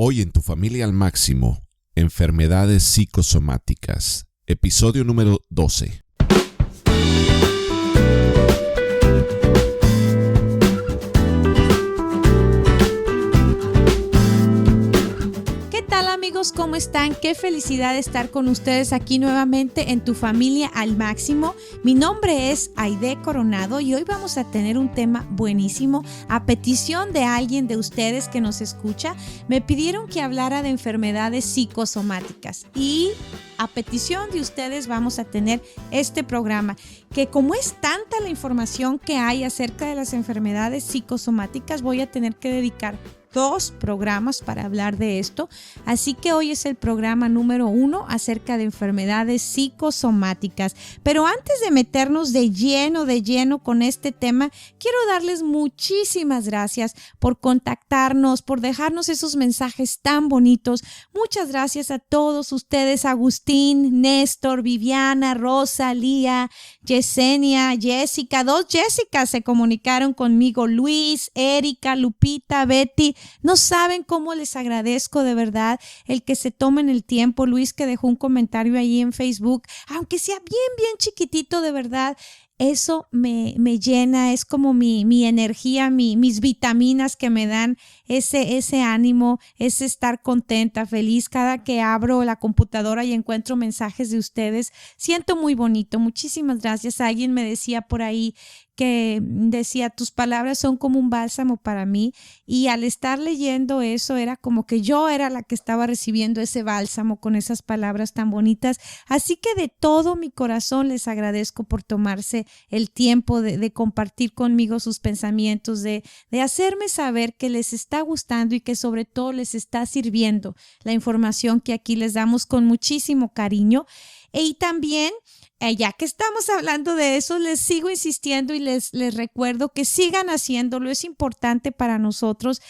Hoy en Tu Familia al Máximo, enfermedades psicosomáticas, episodio número 12. Amigos, ¿cómo están? Qué felicidad estar con ustedes aquí nuevamente en Tu Familia al Máximo. Mi nombre es Aide Coronado y hoy vamos a tener un tema buenísimo. A petición de alguien de ustedes que nos escucha, me pidieron que hablara de enfermedades psicosomáticas y a petición de ustedes vamos a tener este programa, que como es tanta la información que hay acerca de las enfermedades psicosomáticas, voy a tener que dedicar 2 programas para hablar de esto. Así que hoy es el programa número 1 acerca de enfermedades psicosomáticas. Pero antes de meternos de lleno con este tema, quiero darles muchísimas gracias por contactarnos, por dejarnos esos mensajes tan bonitos. Muchas gracias a todos ustedes, Agustín, Néstor, Viviana, Rosa, Lía, Yesenia, Jessica. 2 Jessicas se comunicaron conmigo, Luis, Erika, Lupita, Betty. No saben cómo les agradezco de verdad el que se tomen el tiempo. Luis, que dejó un comentario ahí en Facebook, aunque sea bien chiquitito, de verdad. Eso me llena, es como mi energía, mis vitaminas que me dan ese ánimo, ese estar contenta, feliz. Cada que abro la computadora y encuentro mensajes de ustedes, siento muy bonito. Muchísimas gracias. Alguien me decía por ahí que decía, tus palabras son como un bálsamo para mí, y al estar leyendo eso era como que yo era la que estaba recibiendo ese bálsamo con esas palabras tan bonitas. Así que de todo mi corazón les agradezco por tomarse el tiempo de compartir conmigo sus pensamientos, de hacerme saber que les está gustando y que sobre todo les está sirviendo la información que aquí les damos con muchísimo cariño. Y también, ya que estamos hablando de eso, les sigo insistiendo y les recuerdo que sigan haciéndolo. Es importante para nosotros.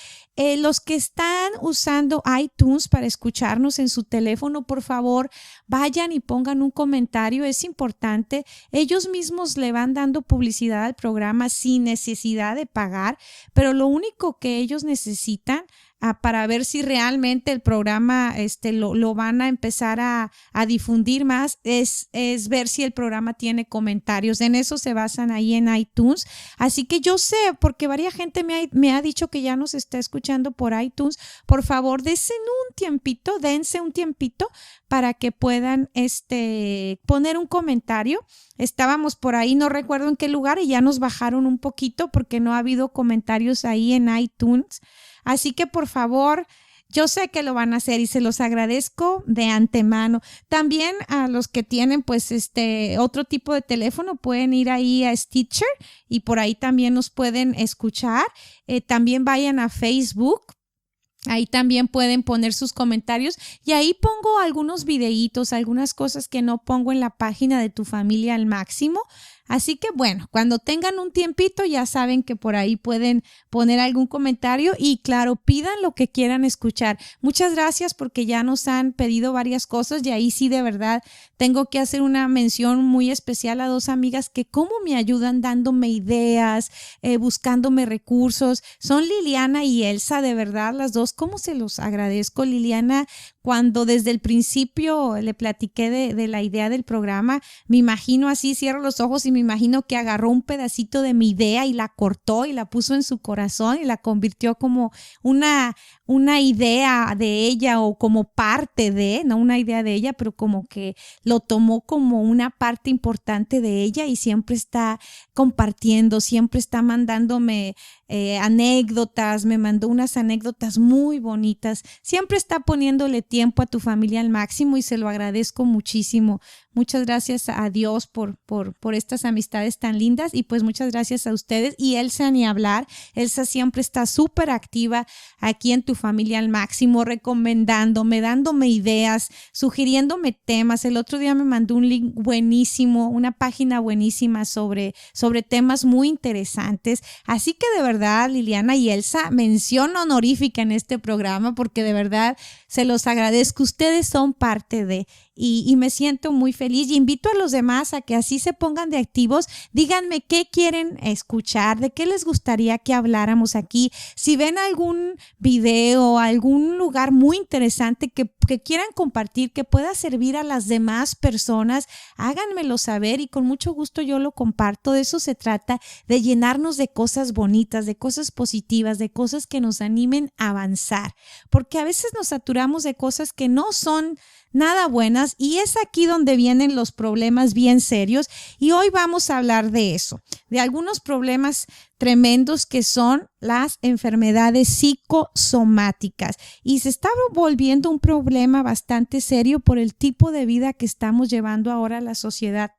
Los que están usando iTunes para escucharnos en su teléfono, por favor, vayan y pongan un comentario. Es importante. Ellos mismos le van dando publicidad al programa sin necesidad de pagar, pero lo único que ellos necesitan para ver si realmente el programa lo van a empezar a difundir más es ver si el programa tiene comentarios. En eso se basan ahí en iTunes. Así que yo sé, porque varias gente me ha dicho que ya nos está escuchando por iTunes. Por favor, dense un tiempito para que puedan poner un comentario. Estábamos por ahí, no recuerdo en qué lugar, y ya nos bajaron un poquito porque no ha habido comentarios ahí en iTunes. Así que por favor, yo sé que lo van a hacer y se los agradezco de antemano. También a los que tienen otro tipo de teléfono pueden ir ahí a Stitcher y por ahí también nos pueden escuchar. También vayan a Facebook. Ahí también pueden poner sus comentarios y ahí pongo algunos videitos, algunas cosas que no pongo en la página de Tu Familia al Máximo. Así que bueno, cuando tengan un tiempito ya saben que por ahí pueden poner algún comentario y claro, pidan lo que quieran escuchar. Muchas gracias porque ya nos han pedido varias cosas y ahí sí de verdad tengo que hacer una mención muy especial a 2 amigas que cómo me ayudan dándome ideas, buscándome recursos. Son Liliana y Elsa, de verdad las 2, cómo se los agradezco. Liliana, cuando desde el principio le platiqué de la idea del programa, me imagino así, cierro los ojos y me imagino que agarró un pedacito de mi idea y la cortó y la puso en su corazón y la convirtió como una idea de ella o como parte de, no una idea de ella, pero como que lo tomó como una parte importante de ella y siempre está compartiendo, siempre está mandándome anécdotas, me mandó unas anécdotas muy bonitas, siempre está poniéndole tiempo a Tu Familia al Máximo y se lo agradezco muchísimo. Muchas gracias a Dios por estas amistades tan lindas y pues muchas gracias a ustedes. Y Elsa ni hablar, Elsa siempre está súper activa aquí en Tu Familia al Máximo, recomendándome, dándome ideas, sugiriéndome temas. El otro día me mandó un link buenísimo, una página buenísima sobre temas muy interesantes. Así que de verdad, Liliana y Elsa, mención honorífica en este programa porque de verdad se los agradezco. Ustedes son parte de. y me siento muy feliz y invito a los demás a que así se pongan de activos. Díganme qué quieren escuchar, de qué les gustaría que habláramos aquí. Si ven algún video, algún lugar muy interesante que quieran compartir, que pueda servir a las demás personas, háganmelo saber y con mucho gusto yo lo comparto. De eso se trata, de llenarnos de cosas bonitas, de cosas positivas, de cosas que nos animen a avanzar, porque a veces nos saturamos de cosas que no son nada buenas y es aquí donde vienen los problemas bien serios y hoy vamos a hablar de eso, de algunos problemas tremendos que son las enfermedades psicosomáticas y se está volviendo un problema bastante serio por el tipo de vida que estamos llevando ahora la sociedad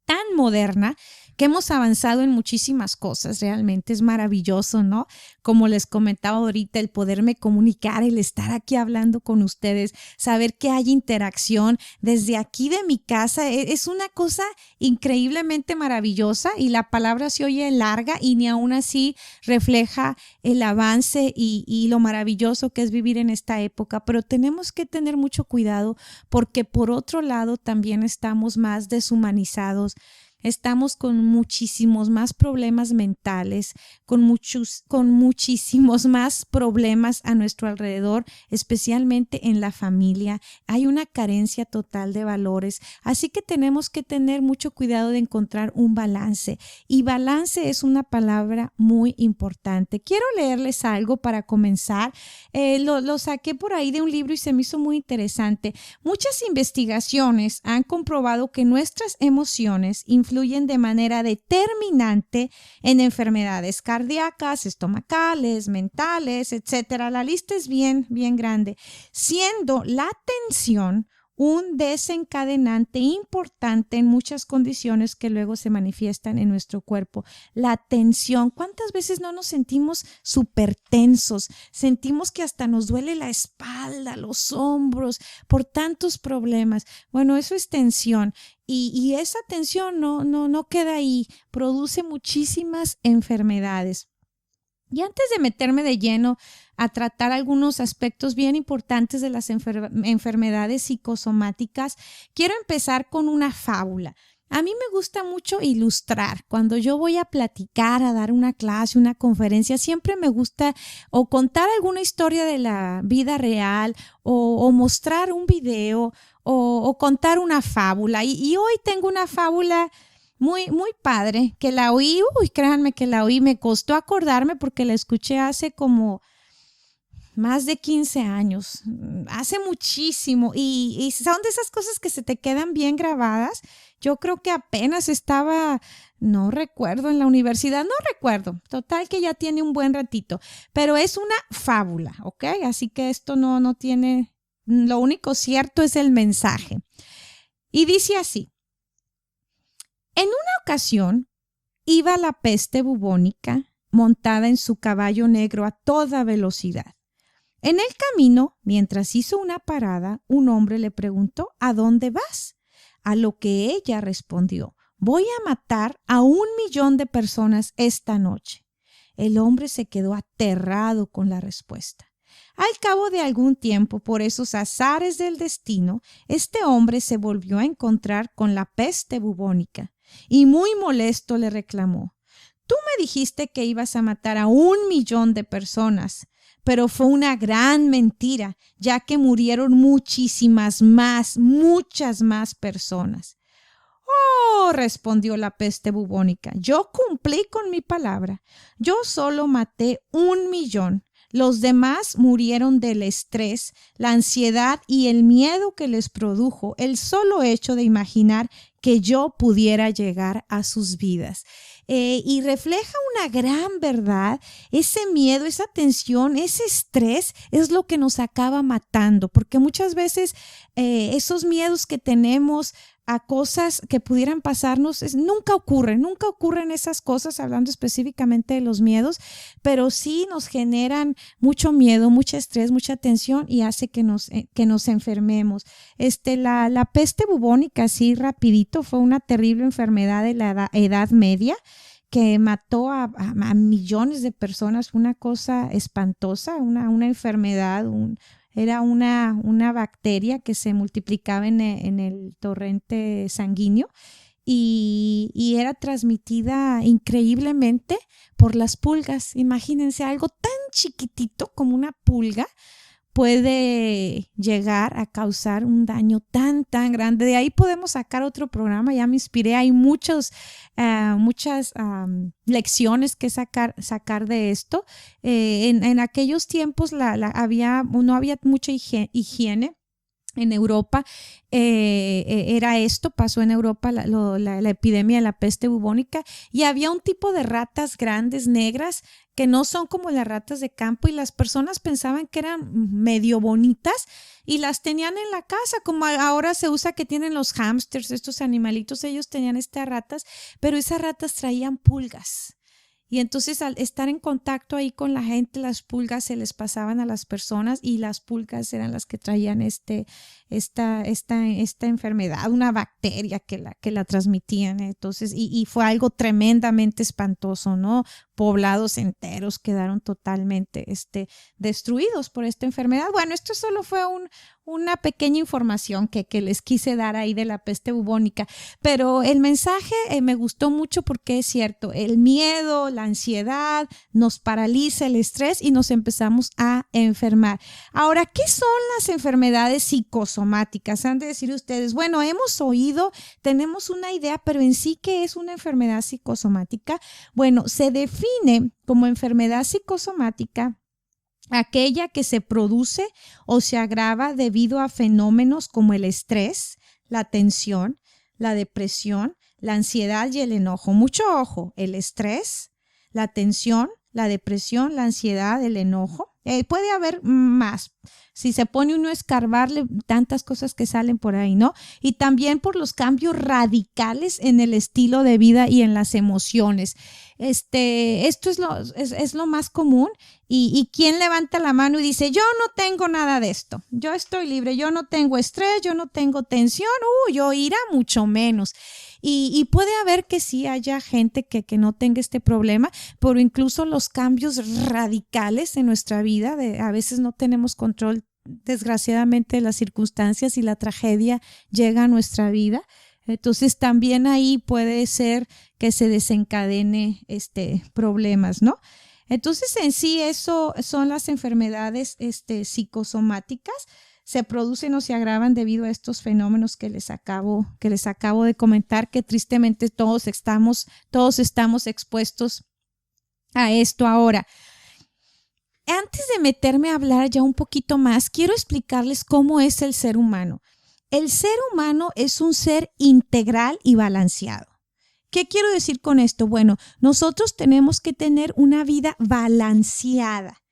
tan moderna, que hemos avanzado en muchísimas cosas. Realmente es maravilloso, ¿no? Como les comentaba ahorita, el poderme comunicar, el estar aquí hablando con ustedes, saber que hay interacción desde aquí de mi casa, es una cosa increíblemente maravillosa y la palabra se oye larga y ni aún así refleja el avance y lo maravilloso que es vivir en esta época, pero tenemos que tener mucho cuidado porque por otro lado también estamos más deshumanizados. Estamos con muchísimos más problemas mentales, con muchísimos más problemas a nuestro alrededor, especialmente en la familia. Hay una carencia total de valores, así que tenemos que tener mucho cuidado de encontrar un balance. Y balance es una palabra muy importante. Quiero leerles algo para comenzar. Lo saqué por ahí de un libro y se me hizo muy interesante. Muchas investigaciones han comprobado que nuestras emociones influyen de manera determinante en enfermedades cardíacas, estomacales, mentales, etcétera. La lista es bien grande, siendo la tensión un desencadenante importante en muchas condiciones que luego se manifiestan en nuestro cuerpo. La tensión, ¿cuántas veces no nos sentimos súper tensos? Sentimos que hasta nos duele la espalda, los hombros, por tantos problemas. Bueno, eso es tensión. Y esa tensión no queda ahí, produce muchísimas enfermedades. Y antes de meterme de lleno a tratar algunos aspectos bien importantes de las enfermedades psicosomáticas, quiero empezar con una fábula. A mí me gusta mucho ilustrar. Cuando yo voy a platicar, a dar una clase, una conferencia, siempre me gusta o contar alguna historia de la vida real o mostrar un video o contar una fábula. Y hoy tengo una fábula muy padre, que la oí, créanme que la oí, me costó acordarme porque la escuché hace como más de 15 años, hace muchísimo y son de esas cosas que se te quedan bien grabadas. Yo creo que apenas estaba, no recuerdo, en la universidad, no recuerdo, total que ya tiene un buen ratito, pero es una fábula, ¿ok? Así que esto no tiene, lo único cierto es el mensaje. Y dice así: en una ocasión iba la peste bubónica montada en su caballo negro a toda velocidad. En el camino, mientras hizo una parada, un hombre le preguntó: ¿a dónde vas? A lo que ella respondió: voy a matar a 1,000,000 de personas esta noche. El hombre se quedó aterrado con la respuesta. Al cabo de algún tiempo, por esos azares del destino, este hombre se volvió a encontrar con la peste bubónica y muy molesto le reclamó: tú me dijiste que ibas a matar a 1,000,000 de personas, pero fue una gran mentira, ya que murieron muchas más personas. Oh, respondió la peste bubónica, yo cumplí con mi palabra. Yo solo maté 1,000,000. Los demás murieron del estrés, la ansiedad y el miedo que les produjo el solo hecho de imaginar que yo pudiera llegar a sus vidas. Y refleja una gran verdad. Ese miedo, esa tensión, ese estrés es lo que nos acaba matando, porque muchas veces esos miedos que tenemos a cosas que pudieran pasarnos, nunca ocurren esas cosas, hablando específicamente de los miedos, pero sí nos generan mucho miedo, mucho estrés, mucha tensión y hace que nos enfermemos. La peste bubónica, así rapidito, fue una terrible enfermedad de la Edad Media que mató a millones de personas, una cosa espantosa, una enfermedad, Era una bacteria que se multiplicaba en el torrente sanguíneo y era transmitida increíblemente por las pulgas. Imagínense, algo tan chiquitito como una pulga puede llegar a causar un daño tan grande. De ahí podemos sacar otro programa, ya me inspiré. Hay muchas lecciones que sacar de esto. En aquellos tiempos no había mucha higiene. En Europa era esto, pasó en Europa la epidemia de la peste bubónica y había un tipo de ratas grandes, negras, que no son como las ratas de campo y las personas pensaban que eran medio bonitas y las tenían en la casa, como ahora se usa que tienen los hámsters, estos animalitos, ellos tenían estas ratas, pero esas ratas traían pulgas. Y entonces al estar en contacto ahí con la gente, las pulgas se les pasaban a las personas y las pulgas eran las que traían esta enfermedad, una bacteria que la transmitían. Entonces, y fue algo tremendamente espantoso, ¿no? Poblados enteros quedaron totalmente destruidos por esta enfermedad. Bueno, esto solo fue una pequeña información que les quise dar ahí de la peste bubónica, pero el mensaje me gustó mucho porque es cierto, el miedo, la ansiedad nos paraliza, el estrés y nos empezamos a enfermar. Ahora, ¿qué son las enfermedades psicosomáticas? Han de decir ustedes, bueno, hemos oído, tenemos una idea, pero en sí, ¿qué es una enfermedad psicosomática? Bueno, se define como enfermedad psicosomática aquella que se produce o se agrava debido a fenómenos como el estrés, la tensión, la depresión, la ansiedad y el enojo. Mucho ojo, el estrés, la tensión, la depresión, la ansiedad, el enojo. Puede haber más. Si se pone uno a escarbarle, tantas cosas que salen por ahí, ¿no? Y también por los cambios radicales en el estilo de vida y en las emociones. Esto es lo más común. ¿Y quién levanta la mano y dice, yo no tengo nada de esto? Yo estoy libre, yo no tengo estrés, yo no tengo tensión, yo ira mucho menos. Y puede haber que sí haya gente que no tenga este problema, pero incluso los cambios radicales en nuestra vida, a veces no tenemos control, desgraciadamente, de las circunstancias y la tragedia llega a nuestra vida. Entonces también ahí puede ser que se desencadene problemas, ¿no? Entonces en sí eso son las enfermedades psicosomáticas. Se producen o se agravan debido a estos fenómenos que les acabo de comentar, que tristemente todos estamos expuestos a esto ahora. Antes de meterme a hablar ya un poquito más, quiero explicarles cómo es el ser humano. El ser humano es un ser integral y balanceado. ¿Qué quiero decir con esto? Bueno, nosotros tenemos que tener una vida balanceada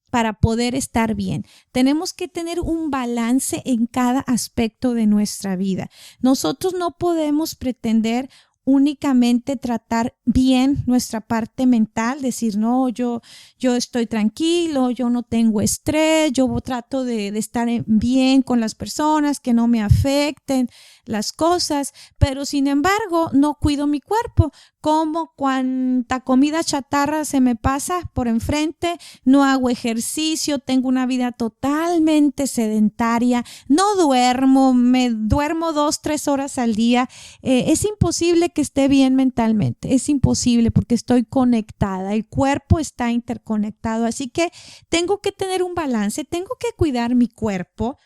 para poder estar bien. Tenemos que tener un balance en cada aspecto de nuestra vida. Nosotros no podemos pretender únicamente tratar bien nuestra parte mental, decir, no, yo estoy tranquilo, yo no tengo estrés, yo trato de estar bien con las personas, que no me afecten las cosas, pero sin embargo no cuido mi cuerpo, como cuanta comida chatarra se me pasa por enfrente, no hago ejercicio, tengo una vida totalmente sedentaria, no duermo, me duermo 2-3 horas al día, es imposible que esté bien mentalmente, es imposible porque estoy conectada, el cuerpo está interconectado, así que tengo que tener un balance, tengo que cuidar mi cuerpo,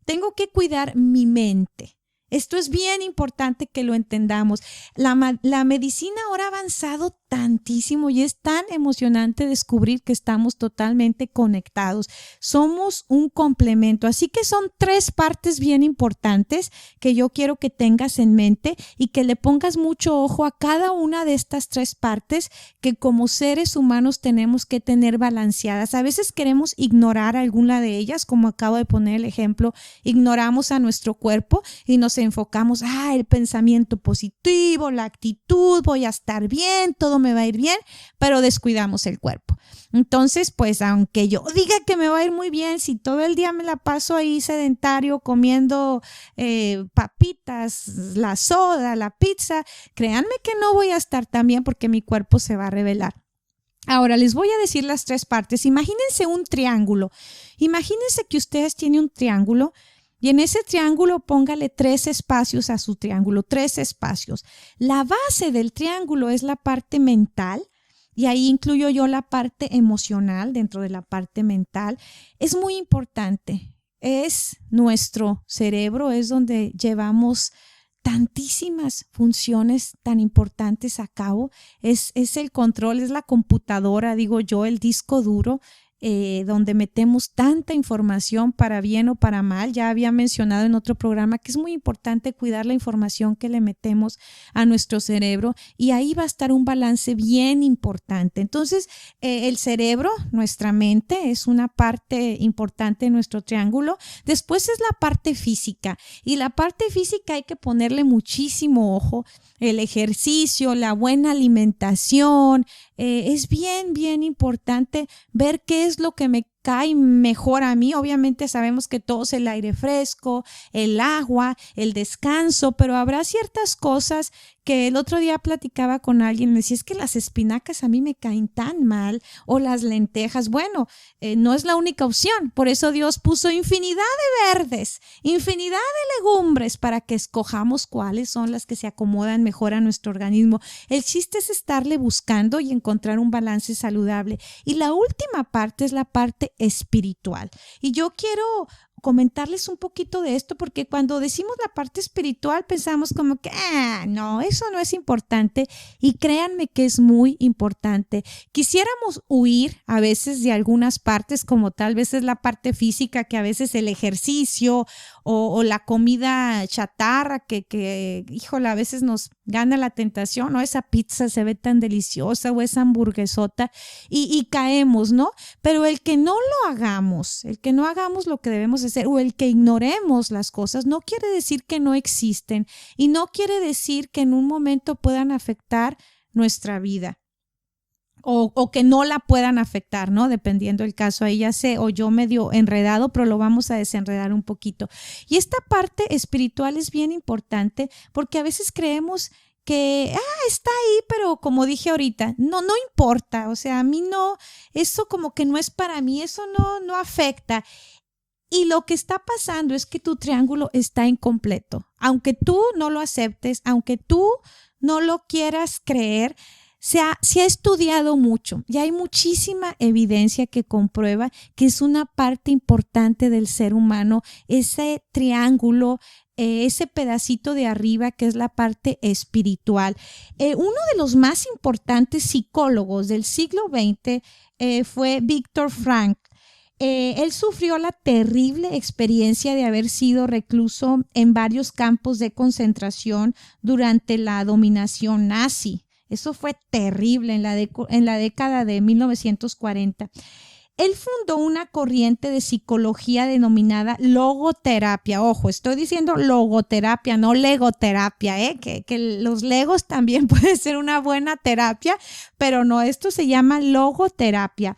tengo que cuidar mi mente. Esto es bien importante que lo entendamos. La medicina ahora ha avanzado tantísimo y es tan emocionante descubrir que estamos totalmente conectados. Somos un complemento. Así que son 3 partes bien importantes que yo quiero que tengas en mente y que le pongas mucho ojo a cada una de estas 3 partes que como seres humanos tenemos que tener balanceadas. A veces queremos ignorar alguna de ellas, como acabo de poner el ejemplo, ignoramos a nuestro cuerpo y nos enfocamos, el pensamiento positivo, la actitud, voy a estar bien, todo me va a ir bien, pero descuidamos el cuerpo. Entonces, pues aunque yo diga que me va a ir muy bien, si todo el día me la paso ahí sedentario comiendo papitas, la soda, la pizza, créanme que no voy a estar tan bien porque mi cuerpo se va a rebelar. Ahora les voy a decir las 3 partes. Imagínense un triángulo. Imagínense que ustedes tienen un triángulo y en ese triángulo póngale 3 espacios a su triángulo, 3 espacios. La base del triángulo es la parte mental y ahí incluyo yo la parte emocional dentro de la parte mental. Es muy importante. Es nuestro cerebro, es donde llevamos tantísimas funciones tan importantes a cabo. Es el control, es la computadora, digo yo, el disco duro, donde metemos tanta información para bien o para mal. Ya había mencionado en otro programa que es muy importante cuidar la información que le metemos a nuestro cerebro y ahí va a estar un balance bien importante. Entonces, el cerebro, nuestra mente, es una parte importante de nuestro triángulo. Después es la parte física y la parte física hay que ponerle muchísimo ojo. El ejercicio, la buena alimentación, es bien, bien importante ver qué es lo que me cae mejor a mí. Obviamente sabemos que todo es el aire fresco, el agua, el descanso, pero habrá ciertas cosas que el otro día platicaba con alguien, me decía, es que las espinacas a mí me caen tan mal, o las lentejas. Bueno, no es la única opción, por eso Dios puso infinidad de verdes, infinidad de legumbres para que escojamos cuáles son las que se acomodan mejor a nuestro organismo. El chiste es estarle buscando y encontrar un balance saludable. Y la última parte es la parte espiritual. Y yo quiero comentarles un poquito de esto porque cuando decimos la parte espiritual pensamos como que no, eso no es importante, y créanme que es muy importante. Quisiéramos huir a veces de algunas partes, como tal vez es la parte física, que a veces el ejercicio o la comida chatarra que híjole, a veces nos gana la tentación, ¿no? Esa pizza se ve tan deliciosa o esa hamburguesota y caemos, ¿no? Pero el que no hagamos lo que debemos hacer, o el que ignoremos las cosas, no quiere decir que no existen y no quiere decir que en un momento puedan afectar nuestra vida. O que no la puedan afectar, ¿no? Dependiendo del caso. Ahí ya sé, o yo medio enredado, pero lo vamos a desenredar un poquito. Y esta parte espiritual es bien importante porque a veces creemos que está ahí, pero como dije ahorita, no importa. O sea, a mí no, eso como que no es para mí, eso no afecta. Y lo que está pasando es que tu triángulo está incompleto. Aunque tú no lo aceptes, aunque tú no lo quieras creer, se ha estudiado mucho y hay muchísima evidencia que comprueba que es una parte importante del ser humano, ese triángulo, ese pedacito de arriba que es la parte espiritual. Uno de los más importantes psicólogos del siglo XX fue Viktor Frankl. Él sufrió la terrible experiencia de haber sido recluso en varios campos de concentración durante la dominación nazi. Eso fue terrible en la década de 1940. Él fundó una corriente de psicología denominada logoterapia. Ojo, estoy diciendo logoterapia, no legoterapia, que los legos también puede ser una buena terapia, pero no, esto se llama logoterapia.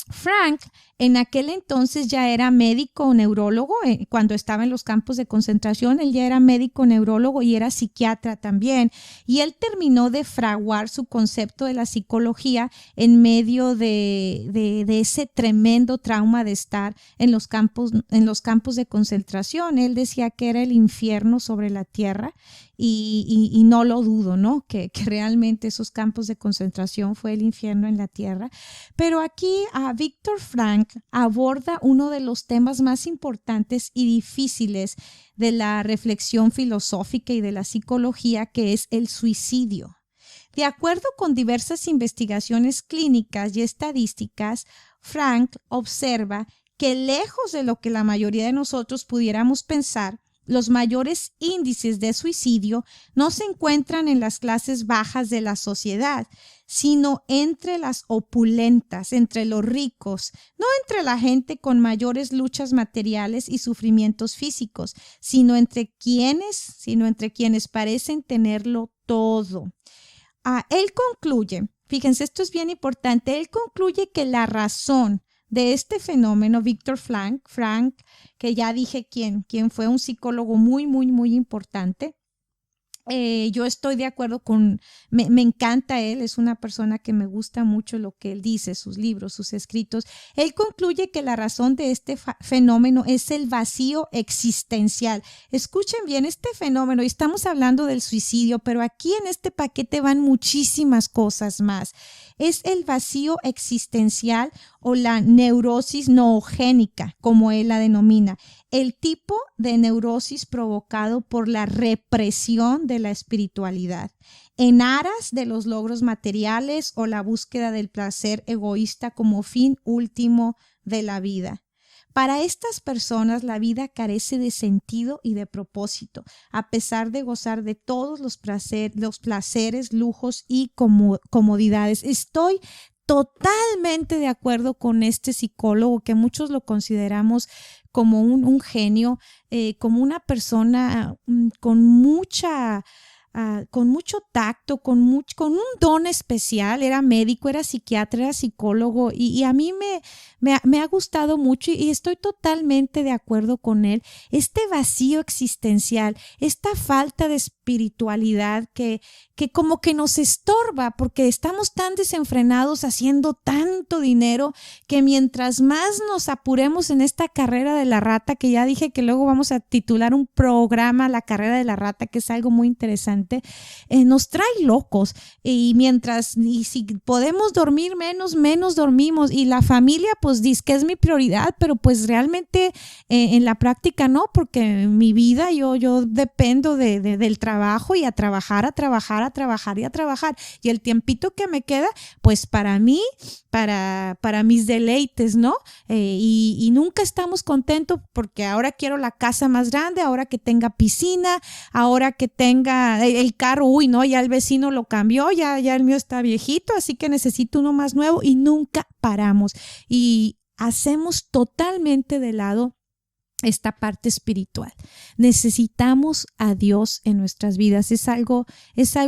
Frank en aquel entonces ya era médico neurólogo, cuando estaba en los campos de concentración, él ya era médico neurólogo y era psiquiatra también, y él terminó de fraguar su concepto de la psicología en medio de ese tremendo trauma de estar en los campos de concentración. Él decía que era el infierno sobre la tierra y no lo dudo, ¿no? Que realmente esos campos de concentración fue el infierno en la tierra. Pero aquí Viktor Frankl aborda uno de los temas más importantes y difíciles de la reflexión filosófica y de la psicología, que es el suicidio. De acuerdo con diversas investigaciones clínicas y estadísticas, Frankl observa que lejos de lo que la mayoría de nosotros pudiéramos pensar, los mayores índices de suicidio no se encuentran en las clases bajas de la sociedad, sino entre las opulentas, entre los ricos, no entre la gente con mayores luchas materiales y sufrimientos físicos, sino entre quienes parecen tenerlo todo. Él concluye, fíjense, esto es bien importante, él concluye que la razón de este fenómeno, Viktor Frankl, que ya dije quién fue un psicólogo muy, muy, muy importante, Yo estoy de acuerdo me encanta él, es una persona que me gusta mucho lo que él dice, sus libros, sus escritos. Él concluye que la razón de este fenómeno es el vacío existencial. Escuchen bien este fenómeno, y estamos hablando del suicidio, pero aquí en este paquete van muchísimas cosas más. Es el vacío existencial o la neurosis noogénica, como él la denomina. El tipo de neurosis provocado por la represión de la espiritualidad en aras de los logros materiales o la búsqueda del placer egoísta como fin último de la vida. Para estas personas la vida carece de sentido y de propósito, a pesar de gozar de todos los placeres, lujos y comodidades. Estoy totalmente de acuerdo con este psicólogo, que muchos lo consideramos como un genio, como una persona con mucho tacto, con un don especial. Era médico, era psiquiatra, era psicólogo, y a mí me ha gustado mucho y estoy totalmente de acuerdo con él. Este vacío existencial, esta falta de espiritualidad que como que nos estorba, porque estamos tan desenfrenados haciendo tanto dinero que mientras más nos apuremos en esta carrera de la rata, que ya dije que luego vamos a titular un programa La carrera de la rata, que es algo muy interesante, nos trae locos, y si podemos dormir menos dormimos, y la familia pues dice que es mi prioridad, pero pues realmente en la práctica no, porque mi vida yo dependo del trabajo, y a trabajar, y el tiempito que me queda pues para mí, para mis deleites, ¿no? Y nunca estamos contentos, porque ahora quiero la casa más grande, ahora que tenga piscina, ahora que tenga el carro, no, ya el vecino lo cambió, ya el mío está viejito, así que necesito uno más nuevo, y nunca paramos y hacemos totalmente de lado esta parte espiritual. Necesitamos a Dios en nuestras vidas, es algo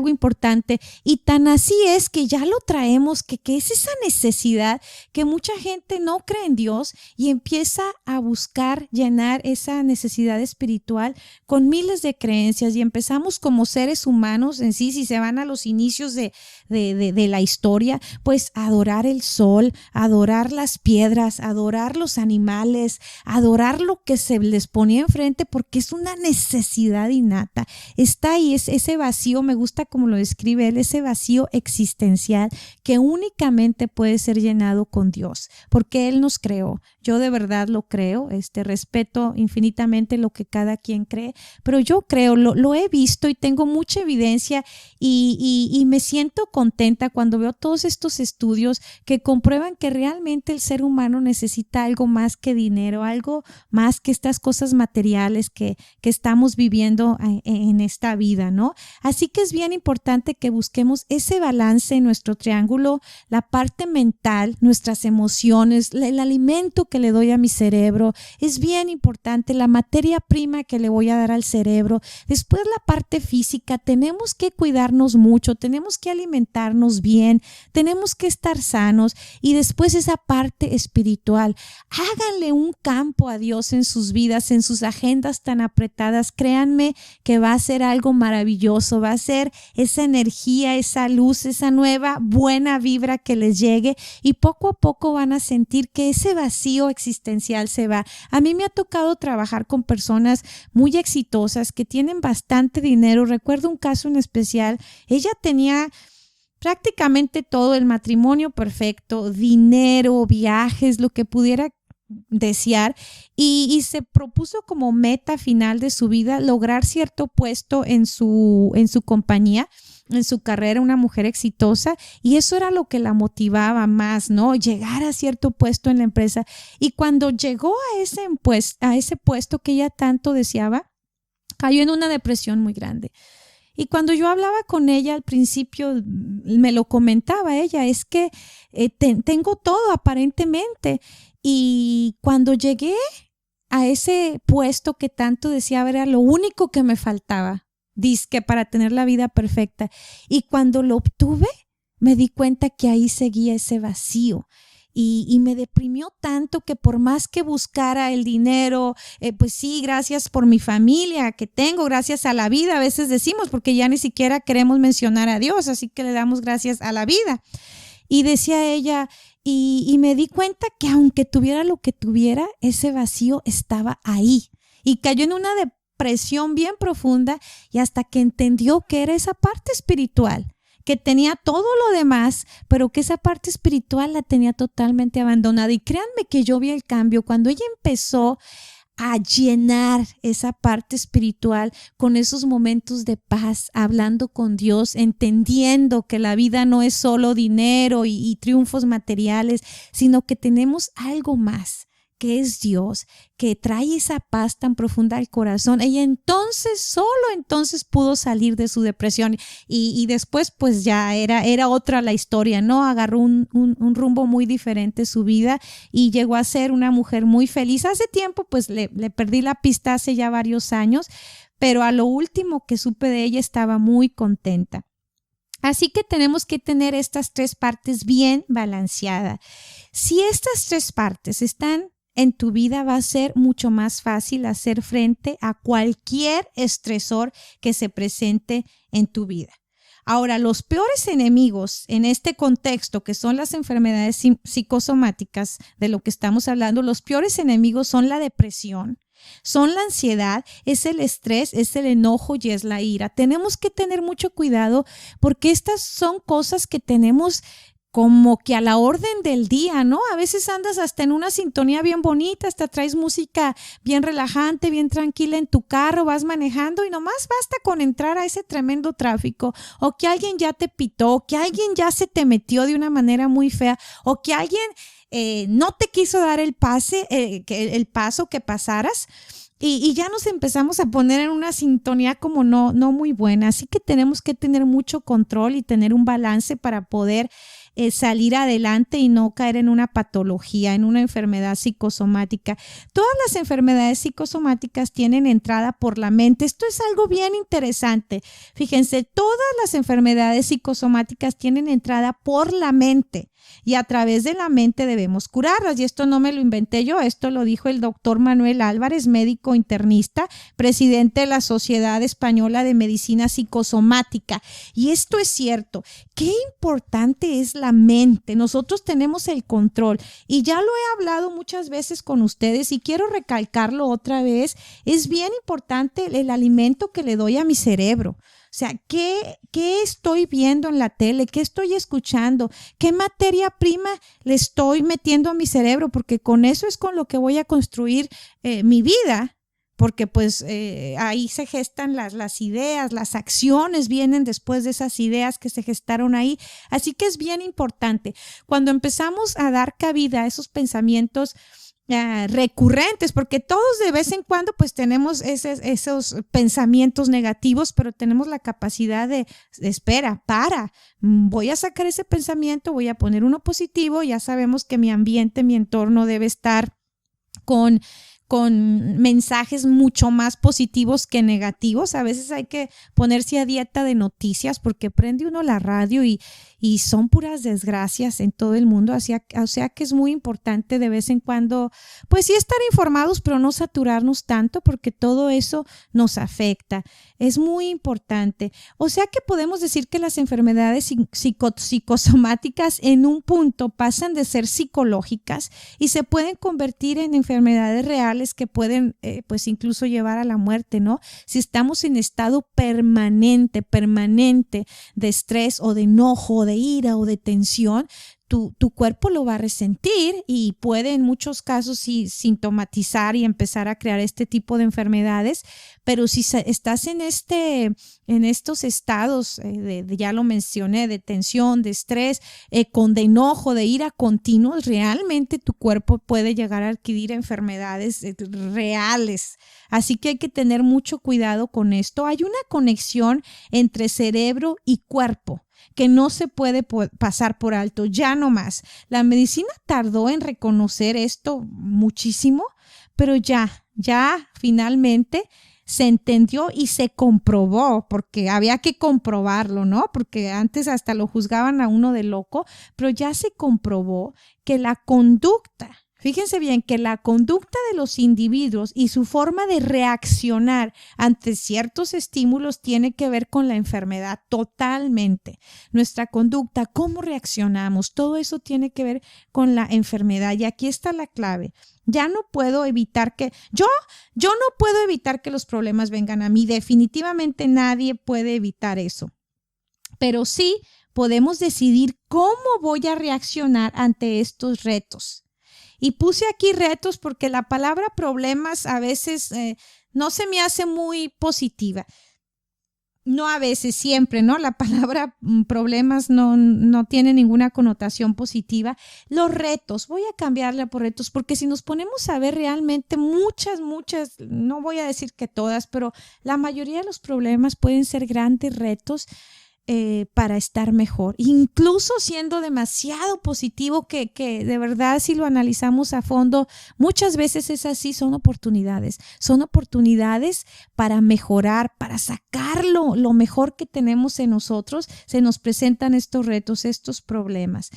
importante, y tan así es que ya lo traemos, que es esa necesidad que mucha gente no cree en Dios y empieza a buscar llenar esa necesidad espiritual con miles de creencias, y empezamos como seres humanos en sí, si se van a los inicios de la historia, pues adorar el sol, adorar las piedras, adorar los animales, adorar lo que se les ponía enfrente, porque es una necesidad innata. Está ahí, ese vacío, me gusta como lo describe él, ese vacío existencial que únicamente puede ser llenado con Dios, porque Él nos creó. Yo de verdad lo creo, respeto infinitamente lo que cada quien cree, pero yo creo, lo he visto y tengo mucha evidencia, y me siento contenta cuando veo todos estos estudios que comprueban que realmente el ser humano necesita algo más que dinero, algo más que estas cosas materiales que estamos viviendo en esta vida, ¿no? Así que es bien importante que busquemos ese balance en nuestro triángulo, la parte mental, nuestras emociones, el alimento que le doy a mi cerebro, es bien importante, la materia prima que le voy a dar al cerebro. Después la parte física, tenemos que cuidarnos mucho, tenemos que alimentarnos bien, tenemos que estar sanos, y después esa parte espiritual. Háganle un campo a Dios en sus vidas, en sus agendas tan apretadas. Créanme que va a ser algo maravilloso, va a ser esa energía, esa luz, esa nueva buena vibra que les llegue, y poco a poco van a sentir que ese vacío existencial se va. A mí me ha tocado trabajar con personas muy exitosas que tienen bastante dinero. Recuerdo un caso en especial, ella tenía prácticamente todo, el matrimonio perfecto, dinero, viajes, lo que pudiera desear, y se propuso como meta final de su vida lograr cierto puesto en su compañía, en su carrera, una mujer exitosa, y eso era lo que la motivaba más, ¿no? Llegar a cierto puesto en la empresa. Y cuando llegó a ese puesto que ella tanto deseaba, cayó en una depresión muy grande. Y cuando yo hablaba con ella al principio, me lo comentaba ella, es que tengo todo aparentemente, y cuando llegué a ese puesto que tanto deseaba, era lo único que me faltaba, dizque para tener la vida perfecta. Y cuando lo obtuve, me di cuenta que ahí seguía ese vacío. y me deprimió tanto que por más que buscara el dinero, pues sí, gracias por mi familia que tengo, gracias a la vida, a veces decimos, porque ya ni siquiera queremos mencionar a Dios, así que le damos gracias a la vida. Y decía ella, y me di cuenta que aunque tuviera lo que tuviera, ese vacío estaba ahí. Y cayó en una depresión bien profunda y hasta que entendió que era esa parte espiritual, que tenía todo lo demás, pero que esa parte espiritual la tenía totalmente abandonada. Y créanme que yo vi el cambio cuando ella empezó a llenar esa parte espiritual con esos momentos de paz, hablando con Dios, entendiendo que la vida no es solo dinero y triunfos materiales, sino que tenemos algo más, que es Dios, que trae esa paz tan profunda al corazón. Ella entonces, solo entonces pudo salir de su depresión y después pues ya era otra la historia, ¿no? Agarró un rumbo muy diferente su vida y llegó a ser una mujer muy feliz. Hace tiempo pues le perdí la pista hace ya varios años, pero a lo último que supe de ella estaba muy contenta. Así que tenemos que tener estas tres partes bien balanceadas. Si estas tres partes están en tu vida, va a ser mucho más fácil hacer frente a cualquier estresor que se presente en tu vida. Ahora, los peores enemigos en este contexto, que son las enfermedades psicosomáticas de lo que estamos hablando, los peores enemigos son la depresión, son la ansiedad, es el estrés, es el enojo y es la ira. Tenemos que tener mucho cuidado porque estas son cosas que tenemos como que a la orden del día, ¿no? A veces andas hasta en una sintonía bien bonita, hasta traes música bien relajante, bien tranquila en tu carro, vas manejando y nomás basta con entrar a ese tremendo tráfico o que alguien ya te pitó, o que alguien ya se te metió de una manera muy fea o que alguien no te quiso dar el paso que pasaras. Y ya nos empezamos a poner en una sintonía como no muy buena. Así que tenemos que tener mucho control y tener un balance para poder salir adelante y no caer en una patología, en una enfermedad psicosomática. Todas las enfermedades psicosomáticas tienen entrada por la mente. Esto es algo bien interesante. Fíjense, todas las enfermedades psicosomáticas tienen entrada por la mente. Y a través de la mente debemos curarlas. Y esto no me lo inventé yo, esto lo dijo el doctor Manuel Álvarez, médico internista, presidente de la Sociedad Española de Medicina Psicosomática. Y esto es cierto. Qué importante es la mente. Nosotros tenemos el control. Y ya lo he hablado muchas veces con ustedes y quiero recalcarlo otra vez. Es bien importante el alimento que le doy a mi cerebro. O sea, ¿qué estoy viendo en la tele? ¿Qué estoy escuchando? ¿Qué materia prima le estoy metiendo a mi cerebro? Porque con eso es con lo que voy a construir mi vida. Porque pues ahí se gestan las ideas, las acciones vienen después de esas ideas que se gestaron ahí. Así que es bien importante. Cuando empezamos a dar cabida a esos pensamientos recurrentes, porque todos de vez en cuando pues tenemos esos pensamientos negativos, pero tenemos la capacidad de voy a sacar ese pensamiento, voy a poner uno positivo. Ya sabemos que mi ambiente, mi entorno debe estar con mensajes mucho más positivos que negativos. A veces hay que ponerse a dieta de noticias porque prende uno la radio y son puras desgracias en todo el mundo. O sea que es muy importante de vez en cuando, pues sí estar informados, pero no saturarnos tanto porque todo eso nos afecta. Es muy importante. O sea que podemos decir que las enfermedades psicosomáticas en un punto pasan de ser psicológicas y se pueden convertir en enfermedades reales que pueden pues incluso llevar a la muerte, ¿no? Si estamos en estado permanente de estrés o de enojo, de ira o de tensión, tu cuerpo lo va a resentir y puede en muchos casos sí sintomatizar y empezar a crear este tipo de enfermedades. Pero si estás en estos estados ya lo mencioné, de tensión, de estrés, de enojo, de ira continuos, realmente tu cuerpo puede llegar a adquirir enfermedades reales. Así que hay que tener mucho cuidado con esto. Hay una conexión entre cerebro y cuerpo que no se puede pasar por alto, ya no más. La medicina tardó en reconocer esto muchísimo, pero ya finalmente se entendió y se comprobó, porque había que comprobarlo, ¿no? Porque antes hasta lo juzgaban a uno de loco, pero ya se comprobó que la conducta, fíjense bien, que la conducta de los individuos y su forma de reaccionar ante ciertos estímulos tiene que ver con la enfermedad totalmente. Nuestra conducta, cómo reaccionamos, todo eso tiene que ver con la enfermedad. Y aquí está la clave. Ya no puedo evitar que, yo no puedo evitar que los problemas vengan a mí. Definitivamente nadie puede evitar eso. Pero sí podemos decidir cómo voy a reaccionar ante estos retos. Y puse aquí retos porque la palabra problemas a veces no se me hace muy positiva. No a veces, siempre, ¿no? La palabra problemas no tiene ninguna connotación positiva. Los retos, voy a cambiarla por retos porque si nos ponemos a ver realmente muchas, no voy a decir que todas, pero la mayoría de los problemas pueden ser grandes retos para estar mejor, incluso siendo demasiado positivo que de verdad si lo analizamos a fondo, muchas veces es así, son oportunidades para mejorar, para sacar lo mejor que tenemos en nosotros, se nos presentan estos retos, estos problemas.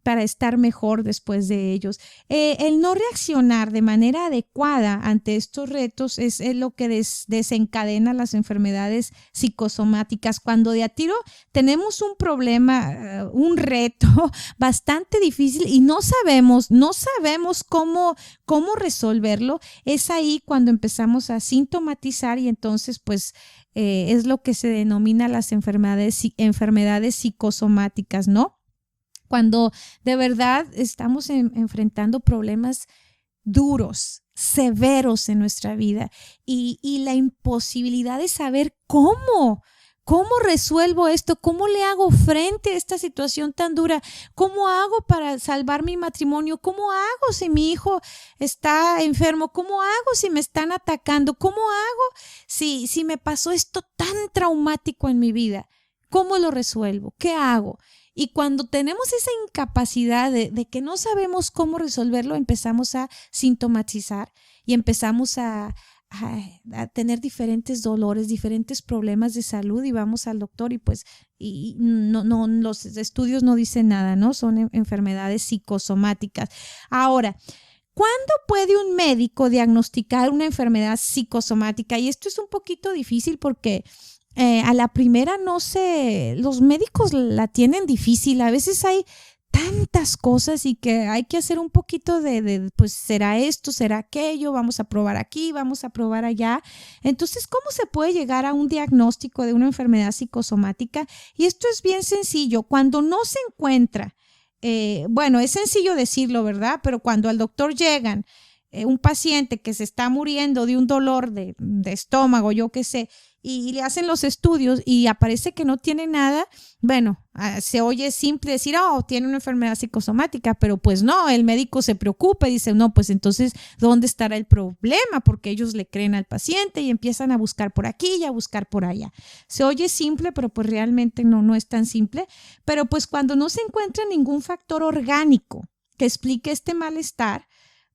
Para estar mejor después de ellos. El no reaccionar de manera adecuada ante estos retos es lo que desencadena las enfermedades psicosomáticas. Cuando de a tiro tenemos un problema, un reto bastante difícil y no sabemos cómo resolverlo, es ahí cuando empezamos a sintomatizar y entonces pues es lo que se denomina las enfermedades psicosomáticas, ¿no? Cuando de verdad estamos enfrentando problemas duros, severos en nuestra vida y la imposibilidad de saber cómo resuelvo esto, cómo le hago frente a esta situación tan dura, cómo hago para salvar mi matrimonio, cómo hago si mi hijo está enfermo, cómo hago si me están atacando, cómo hago si me pasó esto tan traumático en mi vida, cómo lo resuelvo, qué hago. Y cuando tenemos esa incapacidad de que no sabemos cómo resolverlo, empezamos a sintomatizar y empezamos a tener diferentes dolores, diferentes problemas de salud y vamos al doctor y pues no los estudios no dicen nada, ¿no? Son enfermedades psicosomáticas. Ahora, ¿cuándo puede un médico diagnosticar una enfermedad psicosomática? Y esto es un poquito difícil porque a la primera los médicos la tienen difícil, a veces hay tantas cosas y que hay que hacer un poquito pues será esto, será aquello, vamos a probar aquí, vamos a probar allá. Entonces, ¿cómo se puede llegar a un diagnóstico de una enfermedad psicosomática? Y esto es bien sencillo, cuando no se encuentra, bueno, es sencillo decirlo, ¿verdad? Pero cuando al doctor llegan un paciente que se está muriendo de un dolor de estómago, yo qué sé, y le hacen los estudios y aparece que no tiene nada, bueno, se oye simple decir, tiene una enfermedad psicosomática, pero pues no, el médico se preocupa y dice, no, pues entonces, ¿dónde estará el problema? Porque ellos le creen al paciente y empiezan a buscar por aquí y a buscar por allá. Se oye simple, pero pues realmente no es tan simple, pero pues cuando no se encuentra ningún factor orgánico que explique este malestar,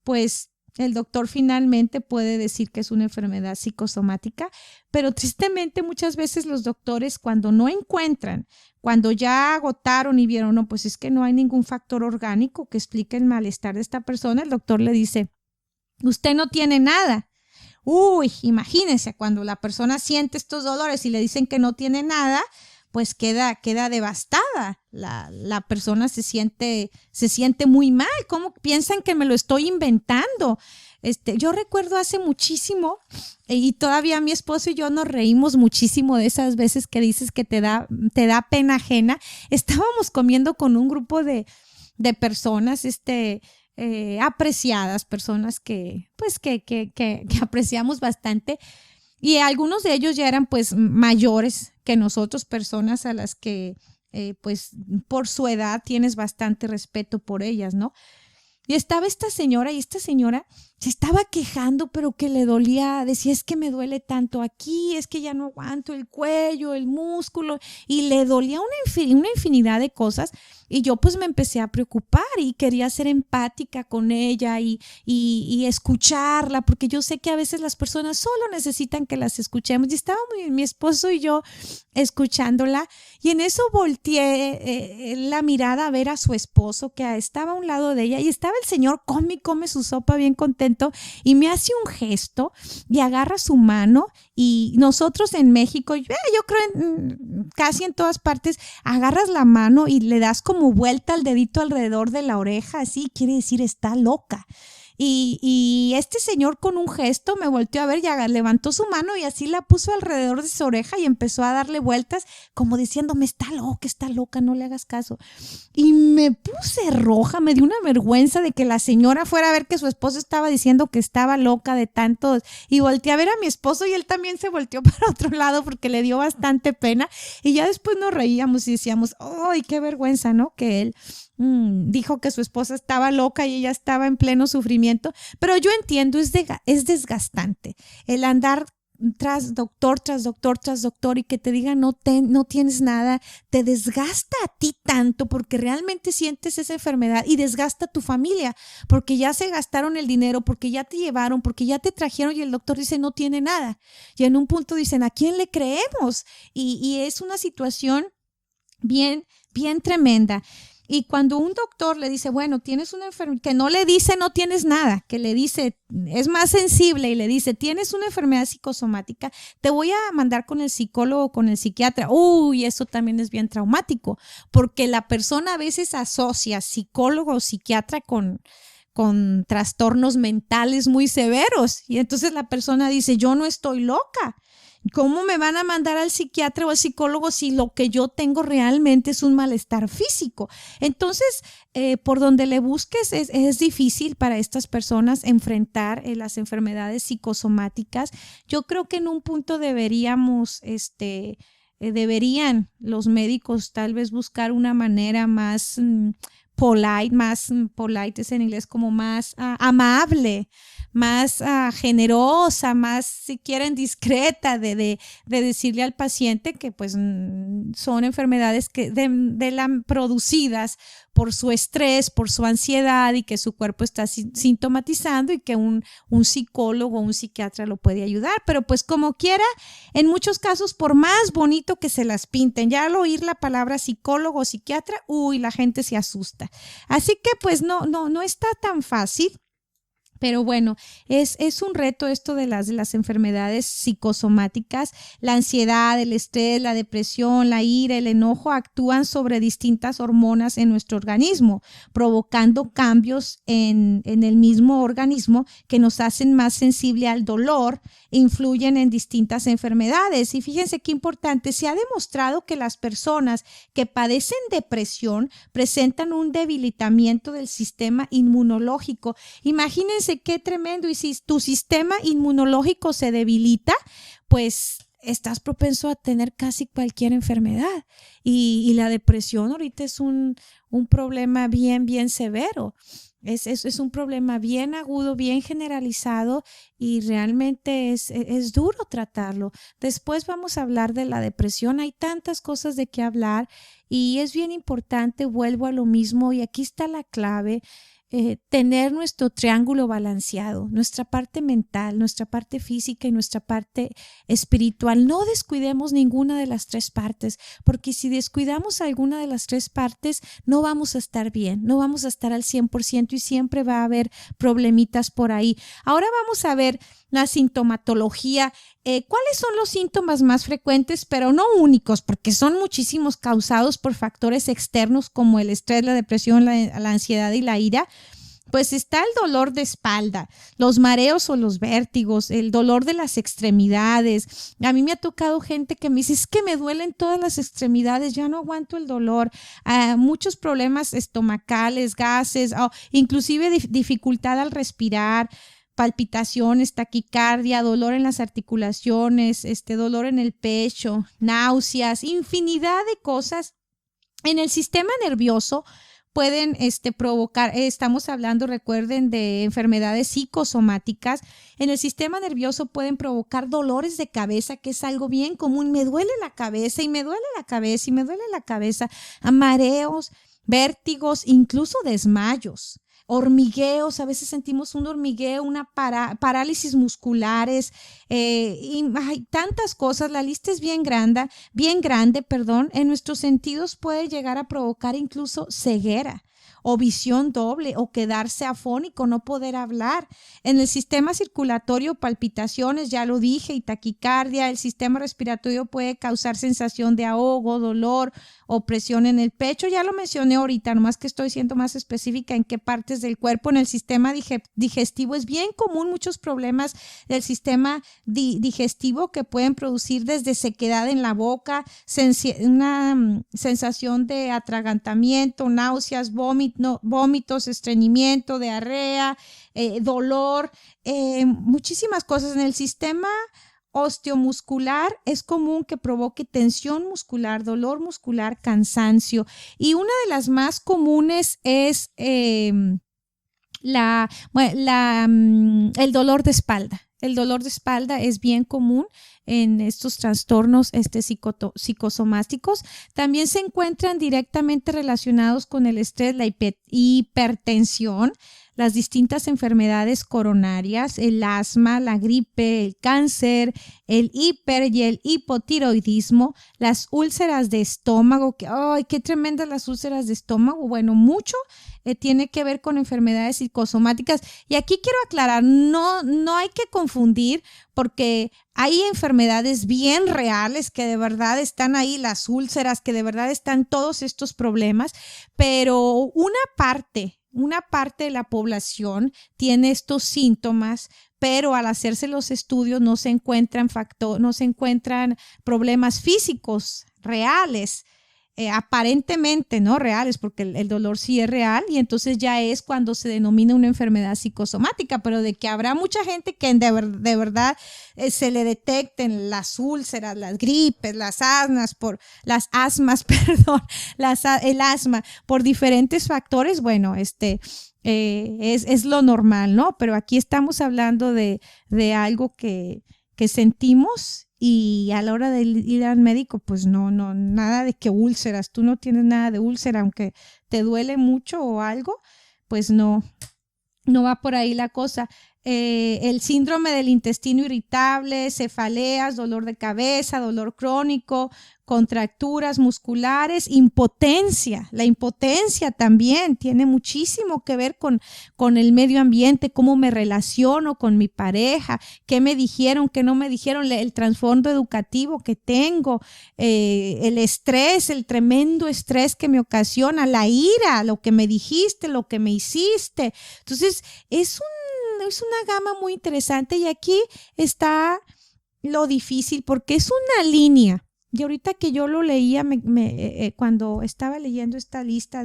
pues el doctor finalmente puede decir que es una enfermedad psicosomática, pero tristemente muchas veces los doctores cuando no encuentran, cuando ya agotaron y vieron, no, pues es que no hay ningún factor orgánico que explique el malestar de esta persona, el doctor le dice, usted no tiene nada. Uy, imagínense, cuando la persona siente estos dolores y le dicen que no tiene nada, pues queda devastada. La persona se siente muy mal. ¿Cómo piensan que me lo estoy inventando? Yo recuerdo hace muchísimo, y todavía mi esposo y yo nos reímos muchísimo de esas veces que dices que te da pena ajena. Estábamos comiendo con un grupo de personas, apreciadas, personas que apreciamos bastante. Y algunos de ellos ya eran pues mayores que nosotros, personas a las que pues por su edad tienes bastante respeto por ellas, ¿no? Y estaba esta señora se estaba quejando, pero que le dolía, decía, es que me duele tanto aquí, es que ya no aguanto el cuello, el músculo, y le dolía una infinidad de cosas. Y yo pues me empecé a preocupar y quería ser empática con ella y escucharla, porque yo sé que a veces las personas solo necesitan que las escuchemos. Y estábamos mi esposo y yo escuchándola, y en eso volteé la mirada a ver a su esposo que estaba a un lado de ella, y estaba el señor come su sopa bien contento, y me hace un gesto y agarra su mano. Y nosotros en México, yo creo casi en todas partes, agarras la mano y le das como vuelta al dedito alrededor de la oreja, así quiere decir está loca. Y este señor con un gesto me volteó a ver y levantó su mano y así la puso alrededor de su oreja y empezó a darle vueltas como diciéndome, está loca, no le hagas caso. Y me puse roja, me dio una vergüenza de que la señora fuera a ver que su esposo estaba diciendo que estaba loca de tantos, y volteé a ver a mi esposo y él también se volteó para otro lado porque le dio bastante pena, y ya después nos reíamos y decíamos, ¡ay, qué vergüenza!, ¿no? Que él dijo que su esposa estaba loca y ella estaba en pleno sufrimiento. Pero yo entiendo, es desgastante el andar tras doctor y que te diga no tienes nada, te desgasta a ti tanto porque realmente sientes esa enfermedad, y desgasta a tu familia porque ya se gastaron el dinero, porque ya te llevaron, porque ya te trajeron y el doctor dice no tiene nada, y en un punto dicen ¿a quién le creemos? Y es una situación bien tremenda. Y cuando un doctor le dice, bueno, tienes una enfermedad, que no le dice no tienes nada, que le dice, es más sensible y le dice, tienes una enfermedad psicosomática, te voy a mandar con el psicólogo o con el psiquiatra. Uy, eso también es bien traumático, porque la persona a veces asocia psicólogo o psiquiatra con trastornos mentales muy severos. Y entonces la persona dice, yo no estoy loca. ¿Cómo me van a mandar al psiquiatra o al psicólogo si lo que yo tengo realmente es un malestar físico? Entonces, por donde le busques, es difícil para estas personas enfrentar las enfermedades psicosomáticas. Yo creo que en un punto deberían los médicos tal vez buscar una manera más polite es en inglés, como más amable, más generosa, más, si quieren, discreta de decirle al paciente que pues son enfermedades que producidas por su estrés, por su ansiedad, y que su cuerpo está sintomatizando, y que un psicólogo o un psiquiatra lo puede ayudar. Pero pues como quiera, en muchos casos, por más bonito que se las pinten, ya al oír la palabra psicólogo o psiquiatra, la gente se asusta. Así que pues no está tan fácil. Pero bueno, es un reto esto de las enfermedades psicosomáticas. La ansiedad, el estrés, la depresión, la ira, el enojo actúan sobre distintas hormonas en nuestro organismo, provocando cambios en el mismo organismo que nos hacen más sensible al dolor e influyen en distintas enfermedades. Y fíjense qué importante, se ha demostrado que las personas que padecen depresión presentan un debilitamiento del sistema inmunológico. Imagínense qué tremendo. Y si tu sistema inmunológico se debilita, pues estás propenso a tener casi cualquier enfermedad. Y la depresión ahorita es un problema bien severo. Es un problema bien agudo, bien generalizado, y realmente es duro tratarlo. Después vamos a hablar de la depresión. Hay tantas cosas de qué hablar y es bien importante, vuelvo a lo mismo, y aquí está la clave. Tener nuestro triángulo balanceado, nuestra parte mental, nuestra parte física y nuestra parte espiritual. No descuidemos ninguna de las tres partes, porque si descuidamos alguna de las tres partes, no vamos a estar bien, no vamos a estar al 100% y siempre va a haber problemitas por ahí. Ahora vamos a ver la sintomatología. ¿Cuáles son los síntomas más frecuentes, pero no únicos? Porque son muchísimos, causados por factores externos como el estrés, la depresión, la ansiedad y la ira. Pues está el dolor de espalda, los mareos o los vértigos, el dolor de las extremidades. A mí me ha tocado gente que me dice, es que me duelen todas las extremidades, ya no aguanto el dolor. Muchos problemas estomacales, gases, inclusive dificultad al respirar, palpitaciones, taquicardia, dolor en las articulaciones, dolor en el pecho, náuseas, infinidad de cosas. En el sistema nervioso, pueden provocar, estamos hablando, recuerden, de enfermedades psicosomáticas. En el sistema nervioso pueden provocar dolores de cabeza, que es algo bien común. Me duele la cabeza y me duele la cabeza y me duele la cabeza. Mareos, vértigos, incluso desmayos. Hormigueos, a veces sentimos un hormigueo, una parálisis musculares, y hay tantas cosas. La lista es bien grande, en nuestros sentidos puede llegar a provocar incluso ceguera o visión doble o quedarse afónico, no poder hablar. En el sistema circulatorio, palpitaciones, ya lo dije, y taquicardia. El sistema respiratorio puede causar sensación de ahogo, dolor o presión en el pecho. Ya lo mencioné ahorita, nomás que estoy siendo más específica en qué partes del cuerpo. En el sistema digestivo es bien común muchos problemas del sistema digestivo que pueden producir desde sequedad en la boca, una sensación de atragantamiento, náuseas, vómitos, estreñimiento, diarrea, dolor, muchísimas cosas. En el sistema osteomuscular es común que provoque tensión muscular, dolor muscular, cansancio, y una de las más comunes es el dolor de espalda. El dolor de espalda es bien común en estos trastornos psicosomáticos. También se encuentran directamente relacionados con el estrés, la hipertensión, las distintas enfermedades coronarias, el asma, la gripe, el cáncer, el hiper y el hipotiroidismo, las úlceras de estómago, que ¡ay, qué tremendas las úlceras de estómago! Bueno, mucho tiene que ver con enfermedades psicosomáticas. Y aquí quiero aclarar, no hay que confundir, porque hay enfermedades bien reales que de verdad están ahí, las úlceras, que de verdad están todos estos problemas, pero una parte de la población tiene estos síntomas, pero al hacerse los estudios no se encuentran problemas físicos reales, aparentemente no reales, porque el dolor sí es real, y entonces ya es cuando se denomina una enfermedad psicosomática. Pero de que habrá mucha gente que de verdad se le detecten las úlceras, las gripes, el asma por diferentes factores, bueno, es lo normal, ¿no? Pero aquí estamos hablando de algo que sentimos. Y a la hora de ir al médico, pues no, nada de que úlceras, tú no tienes nada de úlcera, aunque te duele mucho o algo, pues no va por ahí la cosa. El síndrome del intestino irritable, cefaleas, dolor de cabeza, dolor crónico, contracturas musculares, impotencia. La impotencia también tiene muchísimo que ver con el medio ambiente, cómo me relaciono con mi pareja, qué me dijeron, qué no me dijeron, el trasfondo educativo que tengo, el estrés, el tremendo estrés que me ocasiona, la ira, lo que me dijiste, lo que me hiciste. Entonces, es una gama muy interesante, y aquí está lo difícil, porque es una línea. Y ahorita que yo lo leía, cuando estaba leyendo esta lista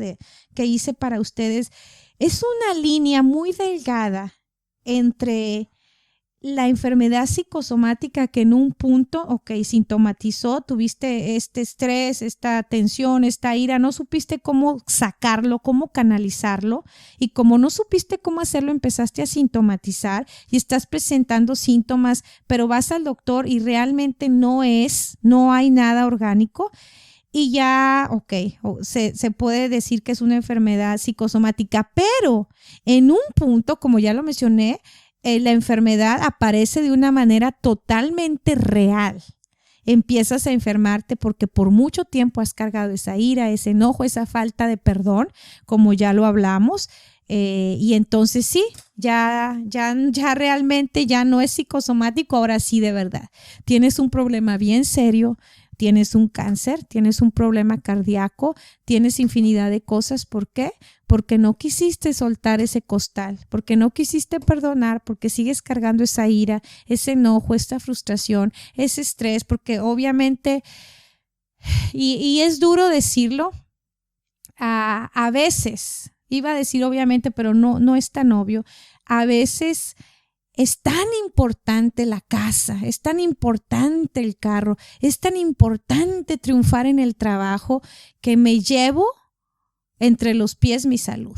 que hice para ustedes, es una línea muy delgada entre la enfermedad psicosomática que en un punto, sintomatizó, tuviste este estrés, esta tensión, esta ira, no supiste cómo sacarlo, cómo canalizarlo, y como no supiste cómo hacerlo, empezaste a sintomatizar y estás presentando síntomas, pero vas al doctor y realmente no hay nada orgánico. Y ya, se puede decir que es una enfermedad psicosomática, pero en un punto, como ya lo mencioné, la enfermedad aparece de una manera totalmente real. Empiezas a enfermarte porque por mucho tiempo has cargado esa ira, ese enojo, esa falta de perdón, como ya lo hablamos, y entonces sí, ya realmente ya no es psicosomático, ahora sí de verdad. Tienes un problema bien serio, tienes un cáncer, tienes un problema cardíaco, tienes infinidad de cosas. ¿Por qué? Porque no quisiste soltar ese costal, porque no quisiste perdonar, porque sigues cargando esa ira, ese enojo, esta frustración, ese estrés, porque obviamente, y es duro decirlo, a veces, iba a decir obviamente, pero no es tan obvio, a veces es tan importante la casa, es tan importante el carro, es tan importante triunfar en el trabajo, que me llevo entre los pies mi salud.